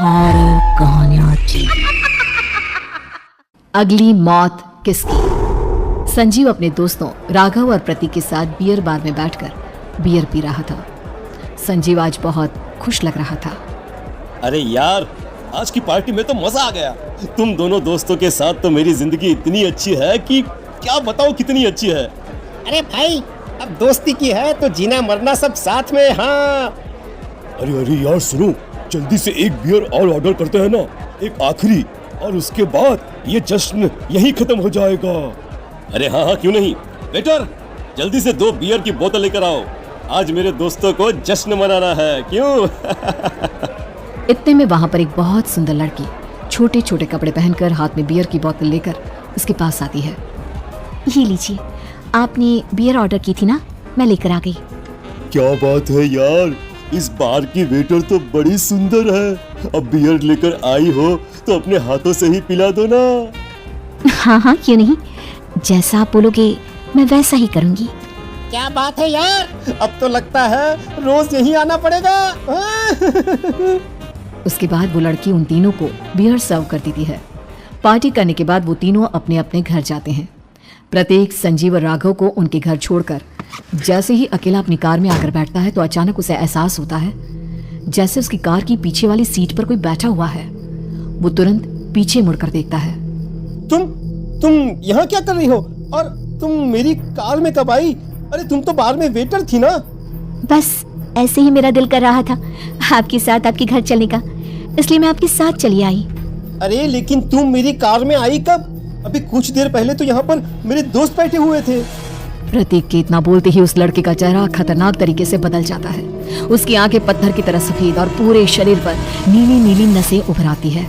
Horror कहानियां थी। अगली मौत किसकी? संजीव अपने दोस्तों राघव और प्रतीक के साथ बियर बार में बैठकर बियर पी रहा था। संजीव आज बहुत खुश लग रहा था। अरे यार, आज की पार्टी में तो मजा आ गया। तुम दोनों दोस्तों के साथ तो मेरी जिंदगी इतनी अच्छी है कि क्या बताओ कितनी अच्छी है। अरे भाई, अब दोस्ती की है तो जीना मरना सब साथ में। हाँ अरे यार सुनो, जल्दी से एक बियर और ऑर्डर करते हैं ना, एक आखिरी, और उसके बाद ये जश्न यही खत्म हो जाएगा। अरे हाँ क्यों नहीं। वेटर, जल्दी से 2 बियर की बोतल लेकर आओ। आज मेरे दोस्तों को जश्न मनाना है, क्यों? इतने में वहां पर एक बहुत सुंदर लड़की छोटे छोटे कपड़े पहनकर हाथ में बियर की बोतल लेकर उसके पास आती है। ये लीजिए, आपने बियर ऑर्डर की थी ना, मैं लेकर आ गई। क्या बात है यार, इस बार की वेटर तो बड़ी सुंदर है। अब बियर लेकर आई हो तो अपने हाथों से ही पिला दो ना। हाँ, क्यों नहीं, जैसा आप बोलोगे मैं वैसा ही करूँगी। क्या बात है यार, अब तो लगता है रोज यहीं आना पड़ेगा। उसके बाद वो लड़की उन तीनों को बियर सर्व कर देती है। पार्टी करने के बाद वो तीनों अपने अपने घर जाते हैं। प्रतीक, संजीव और राघव को उनके घर छोड़कर जैसे ही अकेला अपनी कार में आकर बैठता है तो अचानक उसे एहसास होता है जैसे उसकी कार की पीछे वाली सीट पर कोई बैठा हुआ है। वो तुरंत पीछे मुड़कर देखता है। तुम यहाँ क्या कर रही हो? और तुम मेरी कार में कब आई? अरे तुम तो बार में वेटर थी ना। बस ऐसे ही मेरा दिल कर रहा था आपके साथ आपके घर चलने का, इसलिए मैं आपके साथ चली आई। अरे लेकिन तुम मेरी कार में आई कब? अभी कुछ देर पहले तो यहाँ पर मेरे दोस्त बैठे हुए थे। प्रतीक के इतना बोलते ही उस लड़के का चेहरा खतरनाक तरीके से बदल जाता है। उसकी आंखें पत्थर की तरह सफेद और पूरे शरीर पर नीली नीली नसें उभर आती है।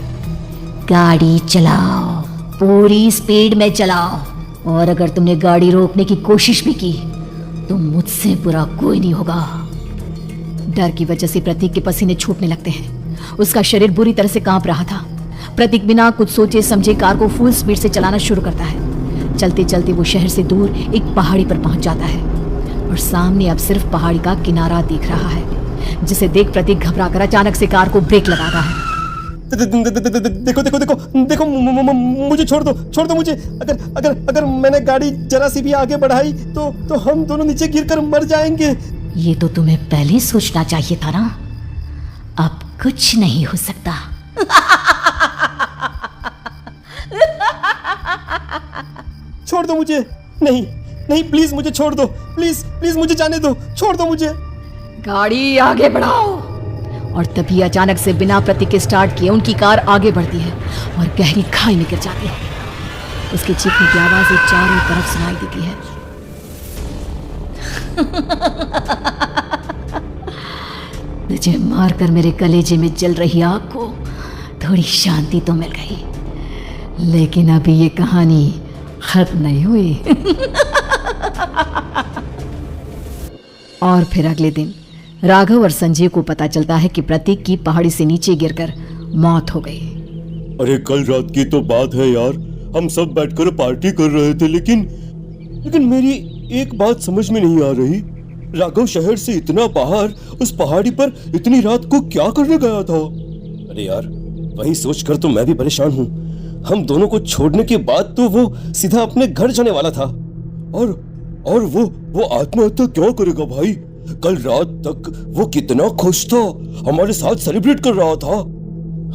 गाड़ी चलाओ, पूरी स्पीड में चलाओ, और अगर तुमने गाड़ी रोकने की कोशिश भी की तो मुझसे बुरा कोई नहीं होगा। डर की वजह से प्रतीक के पसीने छूटने लगते हैं। उसका शरीर बुरी तरह से कांप रहा था। प्रतीक बिना कुछ सोचे समझे कार को फुल स्पीड से चलाना शुरू करता है। चलते चलते वो शहर से दूर एक पहाड़ी पर पहुंच जाता है और सामने अब सिर्फ पहाड़ी का किनारा दिख रहा है, जिसे देख प्रतीक घबराकर अचानक से कार को ब्रेक लगाता है। देखो, मुझे छोड़ दो मुझे। अगर मैंने गाड़ी जरा सी भी आगे बढ़ाई तो हम दोनों नीचे गिरकर मर जाएंगे। ये तो तुम्हें पहले सोचना चाहिए था ना। अब कुछ नहीं हो सकता। छोड़ दो मुझे। नहीं प्लीज मुझे छोड़ दो। प्लीज मुझे जाने दो। छोड़ दो मुझे। गाड़ी आगे बढ़ाओ। और तभी अचानक से बिना प्रतीक के स्टार्ट किए उनकी कार आगे बढ़ती है और गहरी खाई में गिर जाती है। उसके चीखने की आवाजें चारों तरफ सुनाई देती है। तुझे मारकर मेरे कलेजे में जल रही आग को थोड़ी शांति तो मिल गई, लेकिन अभी ये कहानी खत्म नहीं हुई। और फिर अगले दिन राघव और संजीव को पता चलता है कि प्रतीक की पहाड़ी से नीचे गिरकर मौत हो गई। अरे कल रात की तो बात है यार, हम सब बैठकर पार्टी कर रहे थे, लेकिन मेरी एक बात समझ में नहीं आ रही। राघव शहर से इतना बाहर उस पहाड़ी पर इतनी रात को क्या करने गया था? अरे यार, वही सोचकर तो मैं भी परेशान हूँ। हम दोनों को छोड़ने के बाद तो वो सीधा अपने घर जाने वाला था, और वो आत्महत्या क्यों करेगा भाई? कल रात तक वो कितना खुश था, हमारे साथ सेलिब्रेट कर रहा था।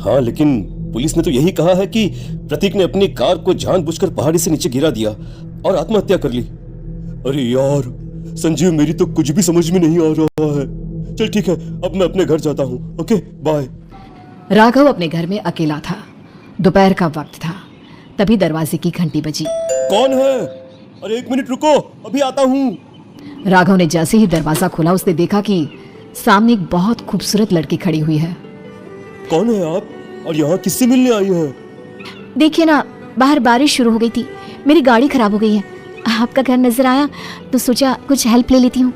हाँ, लेकिन पुलिस ने तो यही कहा है कि प्रतीक ने अपनी कार को जानबूझकर पहाड़ी से नीचे गिरा दिया और आत्महत्या कर ली। अरे यार संजीव, मेरी तो कुछ भी समझ में नहीं आ रहा है। चल ठीक है, अब मैं अपने घर जाता हूँ। Okay bye. राघव अपने घर में अकेला था। दोपहर का वक्त था। तभी दरवाजे की घंटी बजी। कौन है? अरे 1 मिनट रुको, अभी आता हूँ। राघव ने जैसे ही दरवाजा खोला उसने देखा कि सामने एक बहुत खूबसूरत लड़की खड़ी हुई है। कौन है आप और यहाँ किससे मिलने आई हैं? देखिए ना, बाहर बारिश शुरू हो गई थी, मेरी गाड़ी खराब हो गई है। आपका घर नजर आया तो सोचा कुछ हेल्प ले लेती हूँ।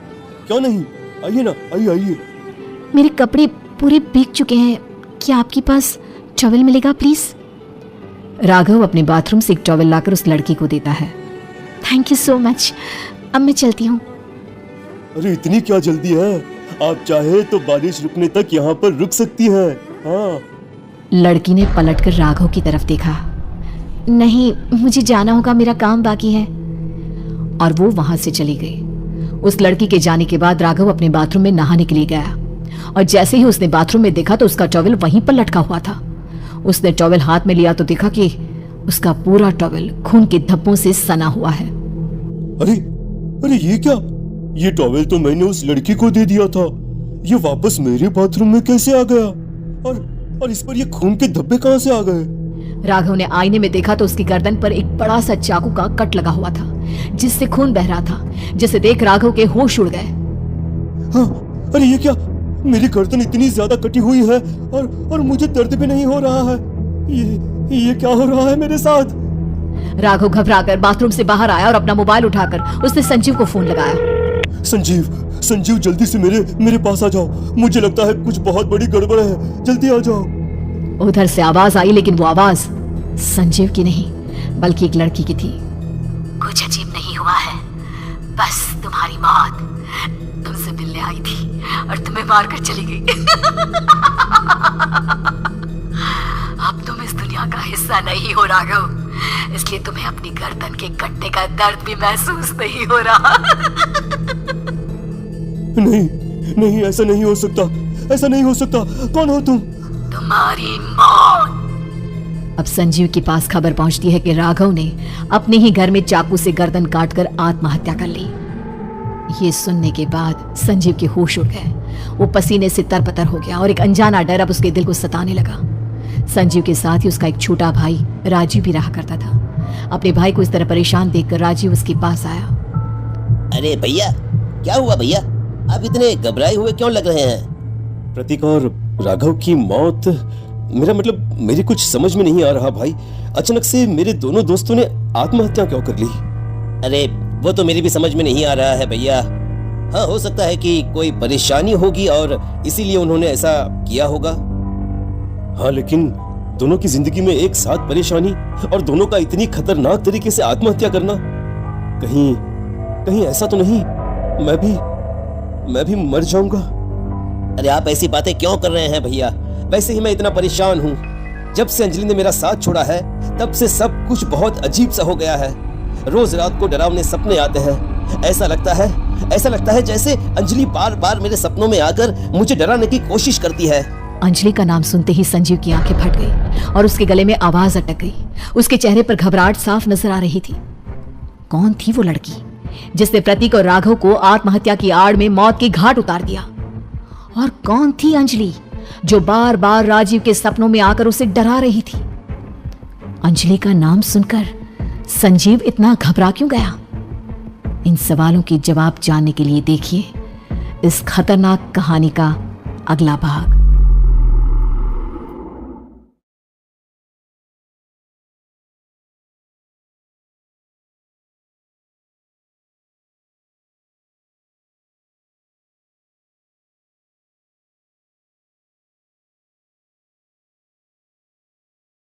क्यों नहीं, आइए ना, आइए। मेरे कपड़े पूरे भीग चुके हैं, क्या आपके पास टॉवल मिलेगा प्लीज? राघव अपने बाथरूम से एक टॉवल लाकर उस लड़की को देता है। थैंक यू सो मच, अब मैं चलती हूँ। अरे इतनी क्या जल्दी है? आप चाहे तो बारिश रुकने तक यहाँ पर रुक सकती हैं। हाँ लड़की ने पलटकर राघव की तरफ देखा। नहीं, मुझे जाना होगा, मेरा काम बाकी है। और वो वहां से चली गई। उस लड़की के जाने के बाद राघव अपने बाथरूम में नहाने के लिए गया और जैसे ही उसने बाथरूम में देखा तो उसका टॉवेल वहीं पर लटका हुआ था। उसने टॉवेल हाथ में लिया तो देखा कि उसका पूरा टॉवेल खून के धब्बों से सना हुआ है। अरे अरे ये क्या? ये टॉवेल तो मैंने उस लड़की को दे दिया था। ये वापस मेरे बाथरूम में कैसे आ गया? और इस पर ये खून के धब्बे कहां से आ गए? राघव ने आईने में देखा तो उसकी गर्दन पर एक बड़ा सा चाकू का कट लगा हुआ था जिससे खून बह रहा था, जिसे देख राघव के होश उड़ गए। हाँ, अरे ये क्या? मेरी गर्दन इतनी ज्यादा कटी हुई है और मुझे दर्द भी नहीं हो रहा है। ये क्या हो रहा है मेरे साथ? राघव घबराकर बाथरूम से बाहर आया और अपना मोबाइल उठाकर उसने संजीव को फोन लगाया। संजीव जल्दी से मेरे पास आ जाओ। मुझे लगता है कुछ बहुत बड़ी गड़बड़ है, जल्दी आ जाओ। उधर से आवाज आई, लेकिन वो आवाज संजीव की नहीं बल्कि एक लड़की की थी। कुछ अजीब नहीं हुआ है, बस तुम्हारी मौत तुमसे मिलने आई थी और तुम्हें मारकर चली गई। अब तुम इस दुनिया का हिस्सा नहीं हो राघव, इसलिए तुम्हें अपनी गर्दन के कटने का दर्द भी महसूस नहीं हो रहा। नहीं, ऐसा नहीं हो सकता। कौन हो तुम? तुम्हारी मौत। अब संजीव के पास खबर पहुंचती है कि राघव ने अपने ही घर में चाकू से गर्दन काटकर आत्महत्या कर ली। ये सुनने के बाद संजीव के होश उड़ गए। वो पसीने से तरपतर हो गया और एक अनजाना डर अब उसके दिल को सताने लगा। संजीव के साथ ही उसका एक छोटा भाई राजीव भी रहा करता था। अपने भाई को इस तरह परेशान देखकर राजीव उसके पास आया। अरे भैया, क्या हुआ भैया? आप इतने घबराए हुए क्यों लग रहे हैं? प्रतीक और राघव की मौत, मेरा मतलब मेरी कुछ समझ में नहीं आ रहा भाई। अचानक से मेरे दोनों दोस्तों ने आत्महत्या क्यों कर ली? अरे वो तो मेरी भी समझ में नहीं आ रहा है भैया। हाँ, हो सकता है कि कोई परेशानी होगी और इसीलिए उन्होंने ऐसा किया होगा। हाँ, लेकिन दोनों की जिंदगी में एक साथ परेशानी और दोनों का इतनी खतरनाक तरीके से आत्महत्या करना, कहीं ऐसा तो नहीं मैं भी मर जाऊंगा? अरे आप ऐसी बातें क्यों कर रहे हैं भैया? वैसे ही मैं इतना परेशान हूँ। जब से अंजलि ने मेरा साथ छोड़ा है तब से सब कुछ बहुत अजीब सा हो गया है। रोज रात को डरावने सपने आते हैं। ऐसा लगता है जैसे अंजलि बार बार मेरे सपनों में आकर मुझे डराने की कोशिश करती है। अंजलि का नाम सुनते ही संजीव की आंखें फट गई और उसके गले में आवाज अटक गई। उसके चेहरे पर घबराहट साफ नजर आ रही थी। कौन थी वो लड़की जिसने प्रतीक और राघव को आत्महत्या की आड़ में मौत के घाट उतार दिया? और कौन थी अंजलि जो बार बार राजीव के सपनों में आकर उसे डरा रही थी? अंजलि का नाम सुनकर संजीव इतना घबरा क्यों गया? इन सवालों के जवाब जानने के लिए देखिए इस खतरनाक कहानी का अगला भाग।